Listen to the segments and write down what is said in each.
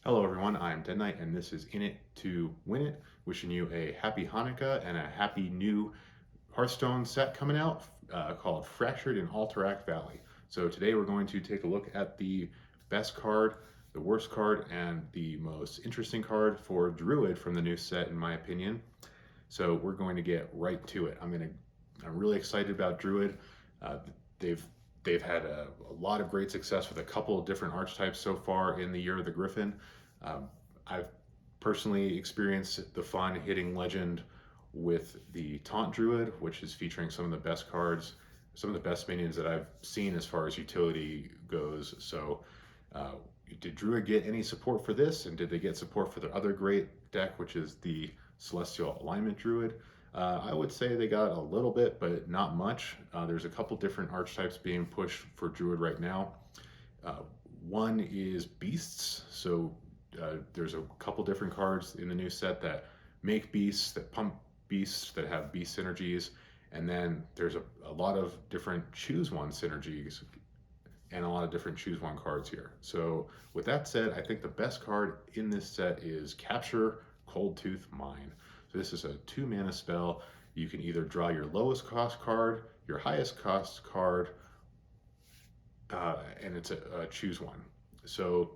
Hello everyone, I'm Dead Knight and this is In It to Win It. Wishing you a happy Hanukkah and a happy new Hearthstone set coming out called Fractured in Alterac Valley. So today we're going to take a look at the best card, the worst card, and the most interesting card for Druid from the new set in my opinion. So we're going to get right to it. I'm really excited about Druid. Uh, they've they've had a lot of great success with a couple of different archetypes so far in the Year of the Griffin. Um, I've personally experienced the fun hitting Legend with the Taunt Druid, which is featuring some of the best cards, some of the best minions that I've seen as far as utility goes. So, uh, did Druid get any support for this? And did they get support for their other great deck, which is the Celestial Alignment Druid? I would say they got a little bit, but not much. There's a couple different archetypes being pushed for Druid right now. Uh, One is Beasts. So there's a couple different cards in the new set that make beasts, that pump beasts, that have beast synergies. And then there's a lot of different choose one synergies and a lot of different choose one cards here. So with that said, I think the best card in this set is Capture Coldtooth Mine. So this is a 2 mana spell. You can either draw your lowest cost card, your highest cost card, and it's a choose one. So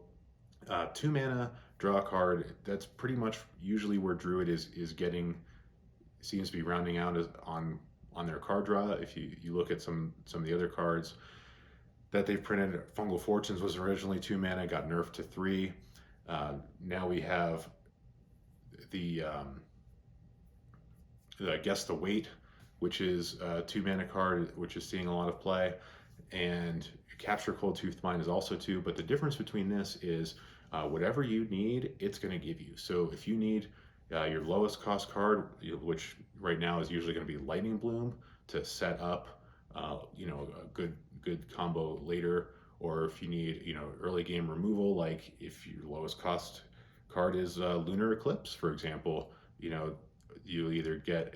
2 mana, draw a card. That's pretty much usually where Druid is getting, seems to be rounding out on their card draw. If you look at some of the other cards that they've printed, Fungal Fortunes was originally 2 mana, got nerfed to 3. Now we have the Guess the Weight, which is a 2 mana card, which is seeing a lot of play, and Capture Coldtooth Mine is also 2. But the difference between this is whatever you need, it's going to give you. So if you need your lowest cost card, which right now is usually going to be Lightning Bloom, to set up a good combo later, or if you need early game removal, like if your lowest cost card is Lunar Eclipse, for example, you either get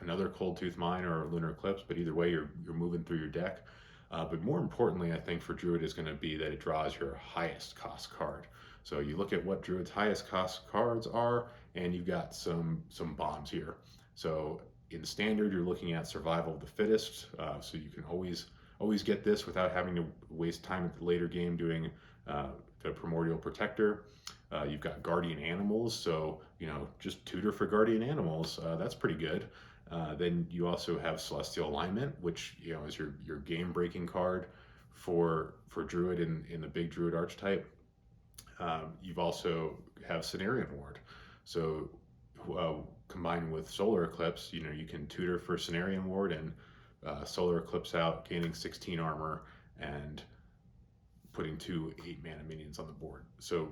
another Coldtooth Mine or a Lunar Eclipse, but either way you're moving through your deck. But more importantly, I think for Druid is going to be that it draws your highest cost card. So you look at what Druid's highest cost cards are, and you've got some bombs here. So in standard, you're looking at Survival of the Fittest, so you can always get this without having to waste time at the later game doing the Primordial Protector. You've got Guardian Animals, so just tutor for Guardian Animals. That's pretty good. Then you also have Celestial Alignment, which is your game breaking card for Druid in the big Druid archetype. You've also have Cenarian Ward, so combined with Solar Eclipse, you can tutor for Cenarian Ward and Solar Eclipse out, gaining 16 armor and putting 2 8-mana minions on the board. So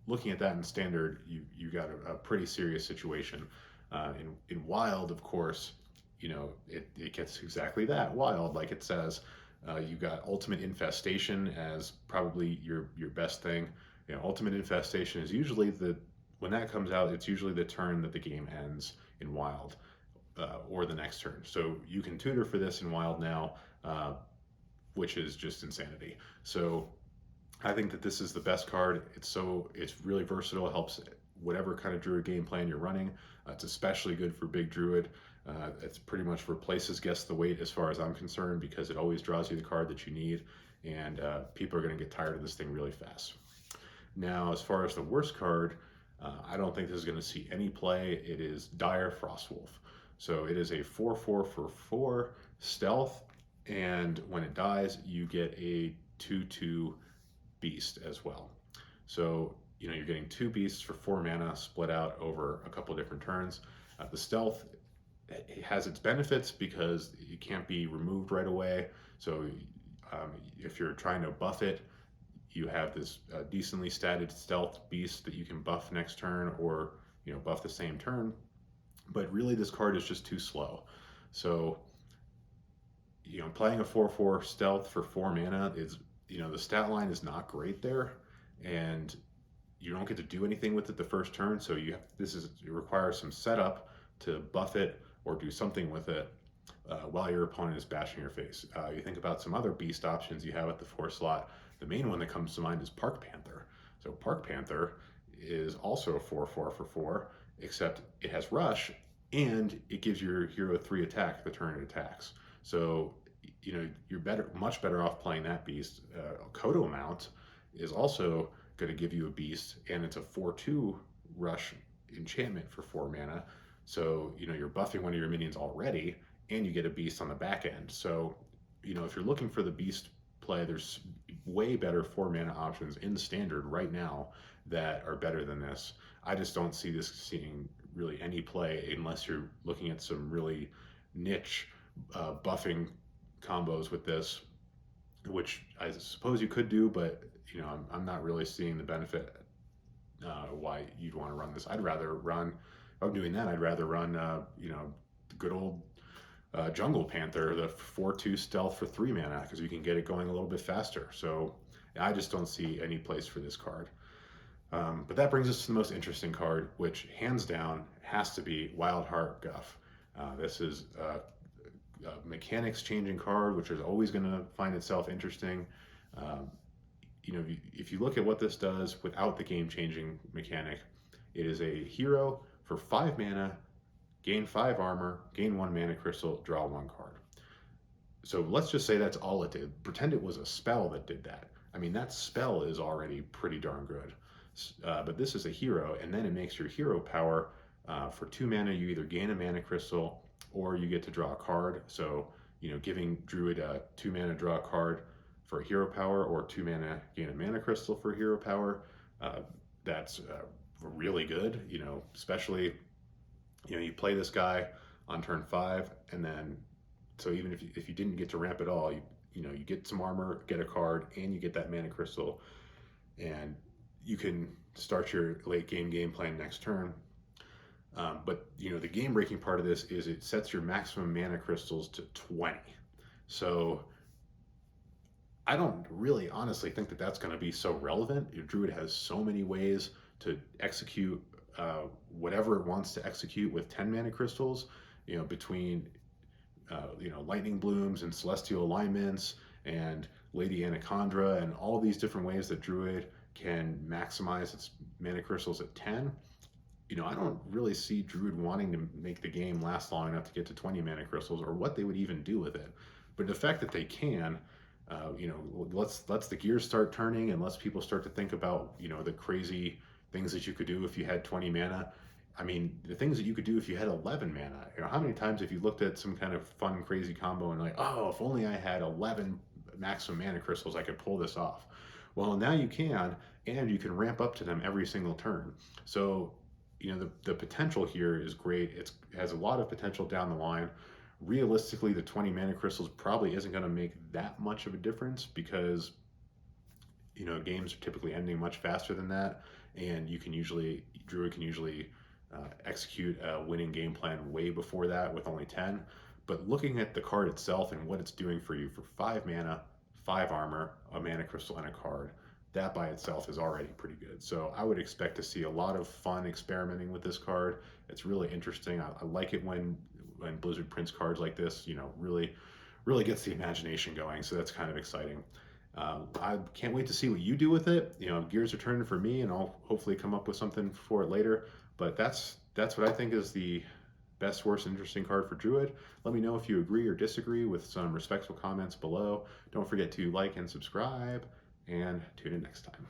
looking at that in standard, you got a pretty serious situation. In Wild, of course, it gets exactly that, Wild, like it says. You got Ultimate Infestation as probably your best thing. Ultimate Infestation is usually when that comes out, it's usually the turn that the game ends in Wild, or the next turn. So you can tutor for this in Wild now, which is just insanity. So I think that this is the best card. It's really versatile. It helps whatever kind of Druid game plan you're running. It's especially good for big Druid. It's pretty much replaces Guess the Weight as far as I'm concerned, because it always draws you the card that you need, and people are going to get tired of this thing really fast. Now, as far as the worst card, I don't think this is going to see any play. It is Dire Frostwolf. So it is a 4/4 for 4 stealth, and when it dies, you get a 2/2 beast as well. So you're getting 2 beasts for 4 mana split out over a couple different turns. The stealth, it has its benefits because it can't be removed right away. So if you're trying to buff it, you have this decently statted stealth beast that you can buff next turn, or buff the same turn. But really, this card is just too slow. So playing a 4/4 stealth for 4 mana is, the stat line is not great there, and you don't get to do anything with it the first turn. So it requires some setup to buff it or do something with it while your opponent is bashing your face. You think about some other beast options you have at the 4 slot. The main one that comes to mind is Park Panther. So Park Panther is also a 4/4 for 4, except it has rush and it gives your hero 3 attack the turn it attacks. So, you know, you're much better off playing that beast. Kodo Mount is also going to give you a beast, and it's a 4/2 rush enchantment for 4 mana. So, you know, you're buffing one of your minions already, and you get a beast on the back end. So, you know, if you're looking for the beast play, there's way better 4 mana options in standard right now that are better than this. I just don't see this seeing really any play unless you're looking at some really niche buffing combos with this, which I suppose you could do, but you know, I'm not really seeing the benefit why you'd want to run this. I'd rather run, if I'm doing that, I'd rather run, you know, the good old Jungle Panther, the 4/2 stealth for 3 mana, because you can get it going a little bit faster. So I just don't see any place for this card. But that brings us to the most interesting card, which hands down has to be Wildheart Guff. This is a mechanics changing card, which is always going to find itself interesting. You know, if you look at what this does without the game changing mechanic, it is a hero for 5 mana, gain 5 armor, gain 1 mana crystal, draw 1 card. So let's just say that's all it did. Pretend it was a spell that did that. I mean, that spell is already pretty darn good. But this is a hero, and then it makes your hero power for 2 mana. You either gain a mana crystal or you get to draw a card. So, you know, giving Druid a 2 mana draw a card for a hero power, or 2 mana gain a mana crystal for hero power. That's really good, you know, especially, you know, you play this guy on turn 5, and then, so even if you didn't get to ramp at all, you know, you get some armor, get a card, and you get that mana crystal, and you can start your late game plan next turn. But, you know, the game breaking part of this is it sets your maximum mana crystals to 20. So I don't really honestly think that that's going to be so relevant. Your Druid has so many ways to execute whatever it wants to execute with 10 mana crystals, you know, between you know, Lightning Blooms and Celestial Alignments and Lady Anaconda and all these different ways that Druid can maximize its mana crystals at 10. You know, I don't really see Druid wanting to make the game last long enough to get to 20 mana crystals, or what they would even do with it. But the fact that they can, you know, lets the gears start turning, and lets people start to think about, you know, the crazy things that you could do if you had 20 mana. I mean, the things that you could do if you had 11 mana. You know, how many times have you looked at some kind of fun, crazy combo and like, oh, if only I had 11 maximum mana crystals, I could pull this off. Well, now you can, and you can ramp up to them every single turn. So, you know, the potential here is great. It has a lot of potential down the line. Realistically, the 20 mana crystals probably isn't going to make that much of a difference, because, you know, games are typically ending much faster than that, and Druid can usually execute a winning game plan way before that with only 10. But looking at the card itself and what it's doing for you for 5 mana, 5 armor, a mana crystal, and a card, that by itself is already pretty good. So I would expect to see a lot of fun experimenting with this card. It's really interesting. I like it when Blizzard prints cards like this, you know, really gets the imagination going. So that's kind of exciting. I can't wait to see what you do with it. You know, gears are turning for me, and I'll hopefully come up with something for it later. But that's what I think is the best, worst, interesting card for Druid. Let me know if you agree or disagree with some respectful comments below. Don't forget to like and subscribe, and tune in next time.